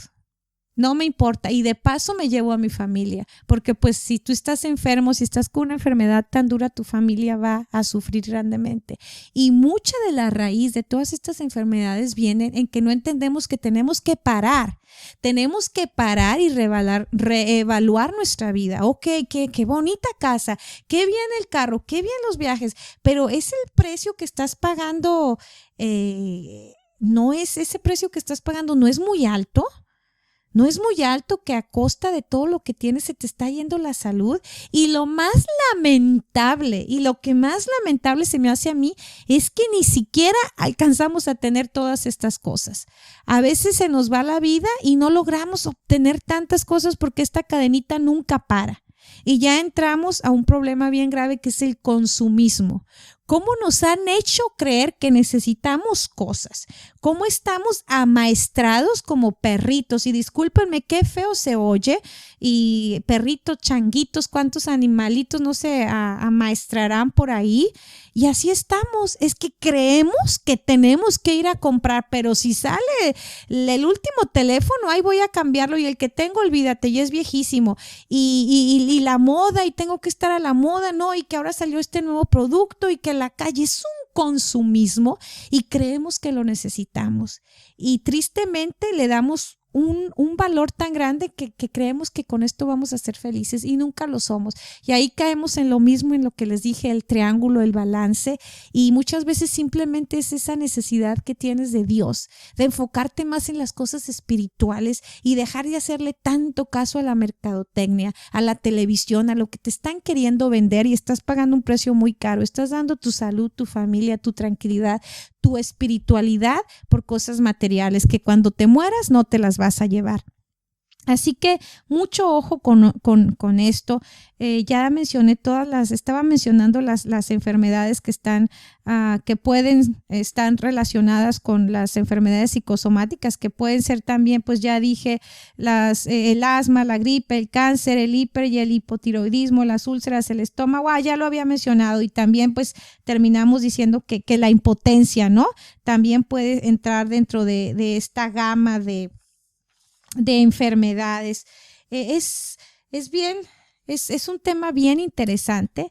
No me importa, y de paso me llevo a mi familia, porque pues si tú estás enfermo, si estás con una enfermedad tan dura, tu familia va a sufrir grandemente. Y mucha de la raíz de todas estas enfermedades viene en que no entendemos que tenemos que parar y reevaluar nuestra vida. Ok, qué bonita casa, qué bien el carro, qué bien los viajes, pero es el precio que estás pagando, no es ese precio que estás pagando, no es muy alto. No es muy alto que a costa de todo lo que tienes se te está yendo la salud. Y lo más lamentable y lo que más lamentable se me hace a mí es que ni siquiera alcanzamos a tener todas estas cosas. A veces se nos va la vida y no logramos obtener tantas cosas porque esta cadenita nunca para. Y ya entramos a un problema bien grave que es el consumismo. ¿Cómo nos han hecho creer que necesitamos cosas? ¿Cómo estamos amaestrados como perritos? Y discúlpenme, qué feo se oye. Y perritos, changuitos, cuántos animalitos no se amaestrarán por ahí. Y así estamos. Es que creemos que tenemos que ir a comprar, pero si sale el último teléfono, ahí voy a cambiarlo. Y el que tengo, olvídate, ya es viejísimo. Y la moda, y tengo que estar a la moda, ¿no? Y que ahora salió este nuevo producto y que la calle es un consumismo y creemos que lo necesitamos. Y tristemente le damos un valor tan grande que creemos que con esto vamos a ser felices y nunca lo somos. Y ahí caemos en lo mismo, en lo que les dije, el triángulo, el balance, y muchas veces simplemente es esa necesidad que tienes de Dios, de enfocarte más en las cosas espirituales y dejar de hacerle tanto caso a la mercadotecnia, a la televisión, a lo que te están queriendo vender y estás pagando un precio muy caro. Estás dando tu salud, tu familia, tu tranquilidad, tu espiritualidad por cosas materiales que cuando te mueras no te las vas a llevar. Así que mucho ojo con esto. Ya mencioné estaba mencionando las enfermedades que están relacionadas con las enfermedades psicosomáticas, que pueden ser también, pues ya dije, el asma, la gripe, el cáncer, el hiper y el hipotiroidismo, las úlceras, el estómago, ya lo había mencionado. Y también pues terminamos diciendo que la impotencia, ¿no? También puede entrar dentro de esta gama de enfermedades. Es un tema bien interesante.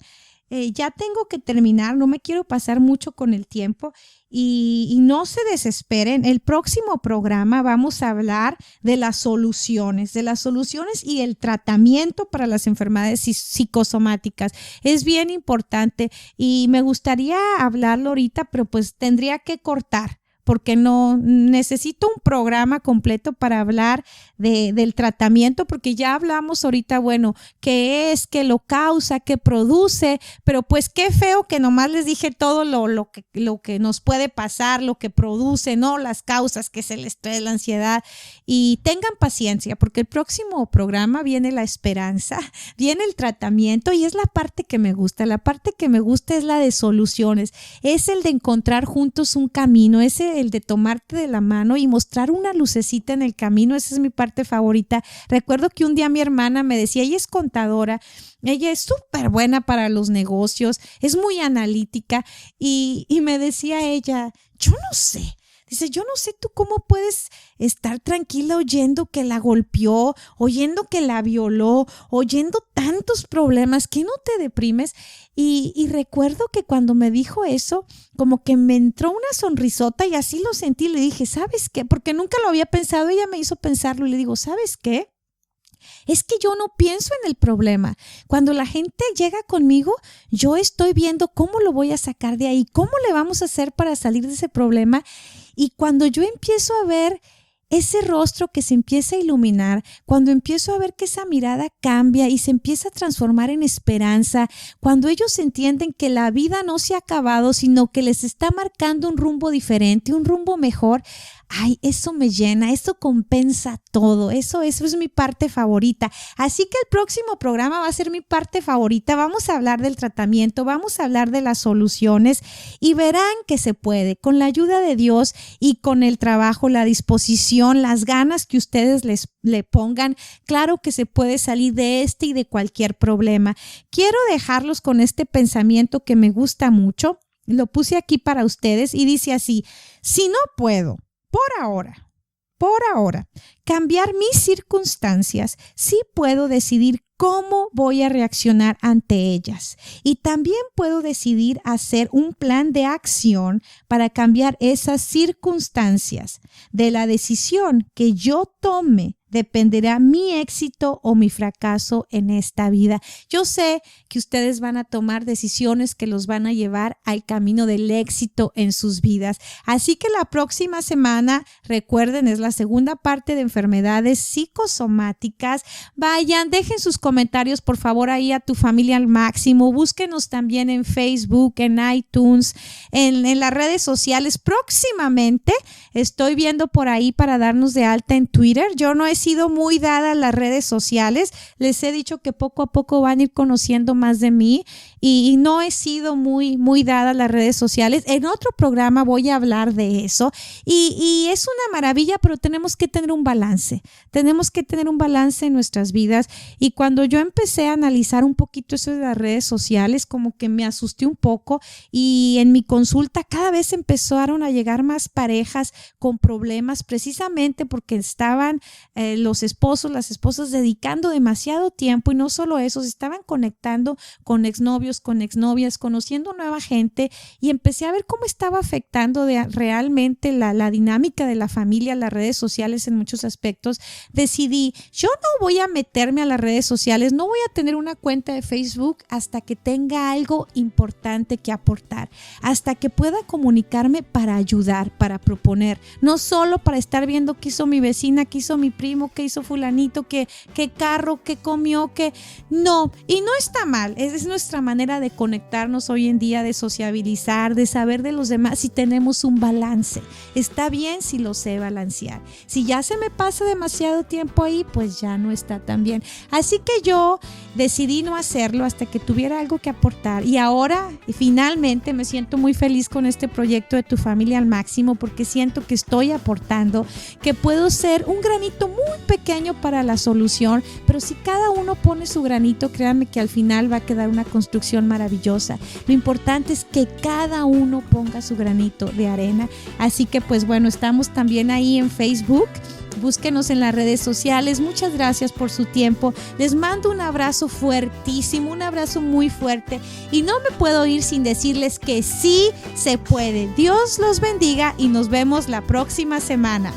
Ya tengo que terminar, no me quiero pasar mucho con el tiempo y no se desesperen. El próximo programa vamos a hablar de las soluciones y el tratamiento para las enfermedades psicosomáticas. Es bien importante y me gustaría hablarlo ahorita, pero pues tendría que cortar, porque no necesito un programa completo para hablar del tratamiento, porque ya hablamos ahorita, bueno, qué es, qué lo causa, qué produce, pero pues qué feo que nomás les dije todo lo que nos puede pasar, lo que produce, ¿no? Las causas, que es el estrés, la ansiedad, y tengan paciencia, porque el próximo programa viene la esperanza, viene el tratamiento y es la parte que me gusta. La parte que me gusta es la de soluciones, es el de encontrar juntos un camino, es el de tomarte de la mano y mostrar una lucecita en el camino. Esa es mi parte favorita. Recuerdo que un día mi hermana me decía, ella es contadora, ella es súper buena para los negocios, es muy analítica y me decía ella, yo no sé. Dice, yo no sé tú cómo puedes estar tranquila oyendo que la golpeó, oyendo que la violó, oyendo tantos problemas, que no te deprimes. Y recuerdo que cuando me dijo eso, como que me entró una sonrisota y así lo sentí. Le dije, ¿sabes qué? Porque nunca lo había pensado, ella me hizo pensarlo y le digo, ¿sabes qué? Es que yo no pienso en el problema. Cuando la gente llega conmigo, yo estoy viendo cómo lo voy a sacar de ahí, cómo le vamos a hacer para salir de ese problema. Y cuando yo empiezo a ver ese rostro que se empieza a iluminar, cuando empiezo a ver que esa mirada cambia y se empieza a transformar en esperanza, cuando ellos entienden que la vida no se ha acabado, sino que les está marcando un rumbo diferente, un rumbo mejor, ay, eso me llena, eso compensa todo, eso es mi parte favorita. Así que el próximo programa va a ser mi parte favorita. Vamos a hablar del tratamiento, vamos a hablar de las soluciones y verán que se puede, con la ayuda de Dios y con el trabajo, la disposición, las ganas que ustedes le pongan. Claro que se puede salir de este y de cualquier problema. Quiero dejarlos con este pensamiento que me gusta mucho. Lo puse aquí para ustedes y dice así: si no puedo por ahora, por ahora, cambiar mis circunstancias, sí puedo decidir cómo voy a reaccionar ante ellas. Y también puedo decidir hacer un plan de acción para cambiar esas circunstancias. De la decisión que yo tome dependerá mi éxito o mi fracaso en esta vida. Yo sé que ustedes van a tomar decisiones que los van a llevar al camino del éxito en sus vidas. Así que la próxima semana, recuerden, es la segunda parte de enfermedades psicosomáticas. Vayan, dejen sus comentarios, por favor, ahí a Tu Familia al Máximo. Búsquenos también en Facebook, en iTunes, en las redes sociales. Próximamente estoy viendo por ahí para darnos de alta en Twitter. Yo no he sido muy dada a las redes sociales. Les he dicho que poco a poco van a ir conociendo más de mí y no he sido muy dada a las redes sociales. En otro programa voy a hablar de eso y es una maravilla, pero tenemos que tener un balance. Tenemos que tener un balance en nuestras vidas. Y cuando yo empecé a analizar un poquito eso de las redes sociales, como que me asusté un poco y en mi consulta cada vez empezaron a llegar más parejas con problemas precisamente porque estaban los esposos, las esposas dedicando demasiado tiempo y no solo eso, se estaban conectando con exnovios, con exnovias, conociendo nueva gente y empecé a ver cómo estaba afectando realmente la dinámica de la familia, las redes sociales en muchos aspectos. Decidí, yo no voy a meterme a las redes sociales, no voy a tener una cuenta de Facebook hasta que tenga algo importante que aportar, hasta que pueda comunicarme para ayudar, para proponer, no solo para estar viendo qué hizo mi vecina, qué hizo mi primo, qué hizo fulanito, qué carro, qué comió, qué no. Y no está mal, es nuestra manera de conectarnos hoy en día, de sociabilizar, de saber de los demás si tenemos un balance. Está bien si lo sé balancear. Si ya se me pasa demasiado tiempo ahí, pues ya no está tan bien. Así que yo decidí no hacerlo hasta que tuviera algo que aportar y ahora finalmente me siento muy feliz con este proyecto de Tu Familia al Máximo porque siento que estoy aportando, que puedo ser un granito muy pequeño para la solución, pero si cada uno pone su granito, créanme que al final va a quedar una construcción maravillosa. Lo importante es que cada uno ponga su granito de arena. Así que pues bueno, estamos también ahí en Facebook. Búsquenos en las redes sociales. Muchas gracias por su tiempo. Les mando un abrazo fuertísimo, un abrazo muy fuerte. Y no me puedo ir sin decirles que sí se puede. Dios los bendiga y nos vemos la próxima semana.